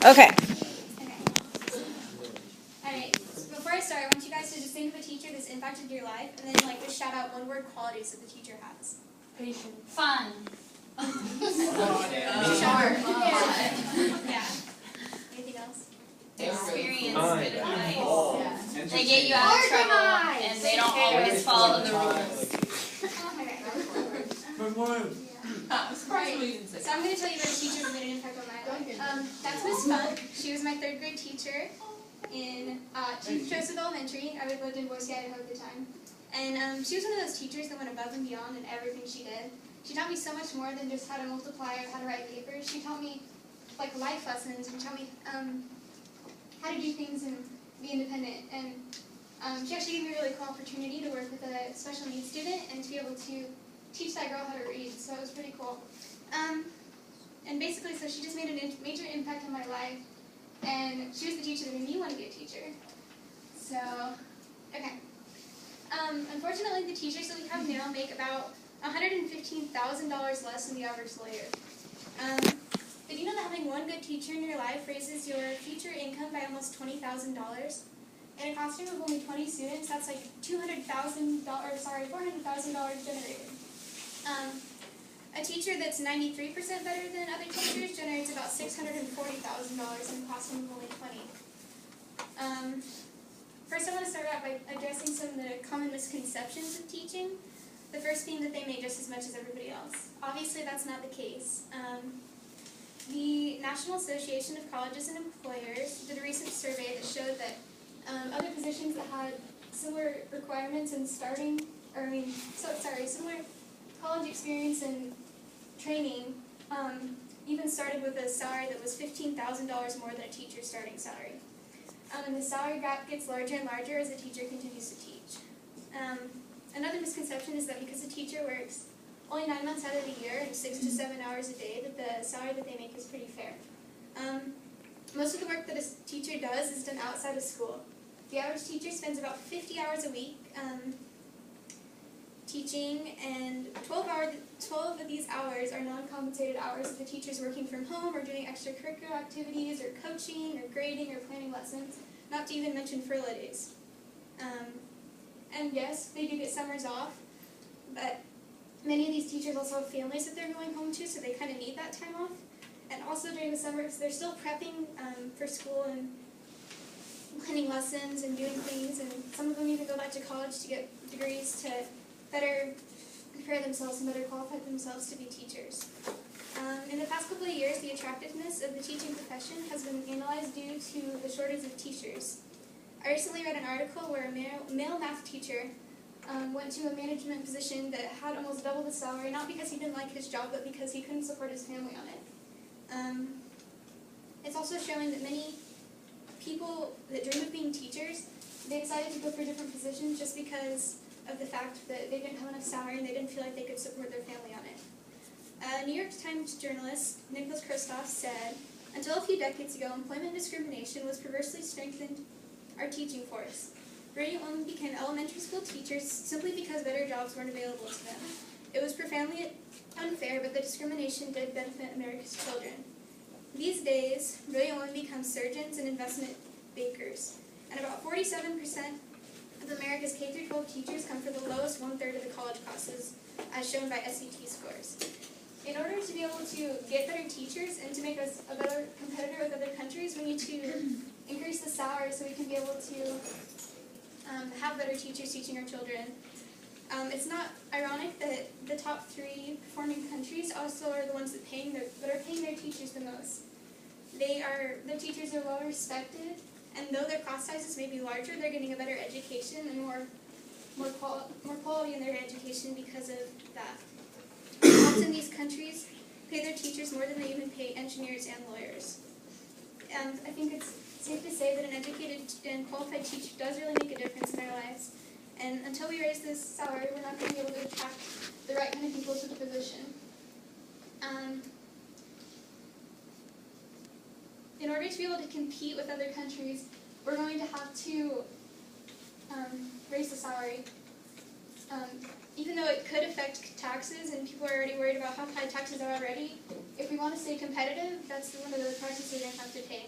Okay. Alright, before I start, I want you guys to just think of a teacher that's impacted your life, and then just shout out one-word qualities that the teacher has. Patient. Fun. Sharp. Yeah. Anything else? Experience, good advice. They get you out of trouble, and they don't always follow the rules. So I'm going to tell you about a teacher who made an impact on my life. That's Miss Funk. She was my third grade teacher in Chief Joseph Elementary. I lived in Boise, Idaho at the time. And she was one of those teachers that went above and beyond in everything she did. She taught me so much more than just how to multiply or how to write papers. She taught me life lessons and taught me how to do things and be independent. And she actually gave me a really cool opportunity to work with a special needs student and to be able to teach that girl how to read. So it was pretty cool. And basically, so she just made a major impact on my life. And she was the teacher that made me want to be a teacher. So, okay. Unfortunately, the teachers that we have now make about $115,000 less than the average lawyer. Did you know that having one good teacher in your life raises your future income by almost $20,000? In a classroom of only 20 students, that's like $400,000 generated. A teacher that's 93% better than other teachers generates about $640,000 in a classroom of only 20. First, I want to start out by addressing some of the common misconceptions of teaching. The first being that they make just as much as everybody else. Obviously, that's not the case. The National Association of Colleges and Employers did a recent survey that showed that other positions that had similar requirements and similar college experience and training even started with a salary that was $15,000 more than a teacher's starting salary. And the salary gap gets larger and larger as a teacher continues to teach. Another misconception is that because a teacher works only 9 months out of the year and 6 to 7 hours a day, that the salary that they make is pretty fair. Most of the work that a teacher does is done outside of school. The average teacher spends about 50 hours a week teaching, and 12 of these hours are non-compensated hours if the teacher's working from home or doing extracurricular activities or coaching or grading or planning lessons, not to even mention furlough days. And yes, they do get summers off, but many of these teachers also have families that they're going home to, so they kind of need that time off. And also during the summer, so they're still prepping for school and planning lessons and doing things, and some of them even go back to college to get degrees to better prepare themselves and better qualify themselves to be teachers. In the past couple of years, the attractiveness of the teaching profession has been analyzed due to the shortage of teachers. I recently read an article where a male math teacher went to a management position that had almost double the salary, not because he didn't like his job, but because he couldn't support his family on it. It's also showing that many people that dream of being teachers, they decided to go for different positions just because of the fact that they didn't have enough salary and they didn't feel like they could support their family on it. New York Times journalist Nicholas Kristof said, "Until a few decades ago, employment discrimination was perversely strengthened our teaching force. Brilliant women became elementary school teachers simply because better jobs weren't available to them. It was profoundly unfair, but the discrimination did benefit America's children. These days, brilliant women become surgeons and investment bankers, and about 47% of America's K-12 teachers come from the lowest one-third of the college classes, as shown by SAT scores. In order to be able to get better teachers and to make us a better competitor with other countries, we need to increase the salary so we can be able to have better teachers teaching our children. It's not ironic that the top 3 performing countries also are the ones that are paying their teachers the most. Their teachers are well respected, and though their class sizes may be larger, they're getting a better education and more quality in their education because of that. Often these countries pay their teachers more than they even pay engineers and lawyers. And I think it's safe to say that an educated and qualified teacher does really make a difference in our lives. And until we raise this salary, we're not going to be able to attract the right kind of people to the position. In order to be able to compete with other countries, we're going to have to raise the salary. Even though it could affect taxes, and people are already worried about how high taxes are already, if we want to stay competitive, that's one of the prices we're going to have to pay.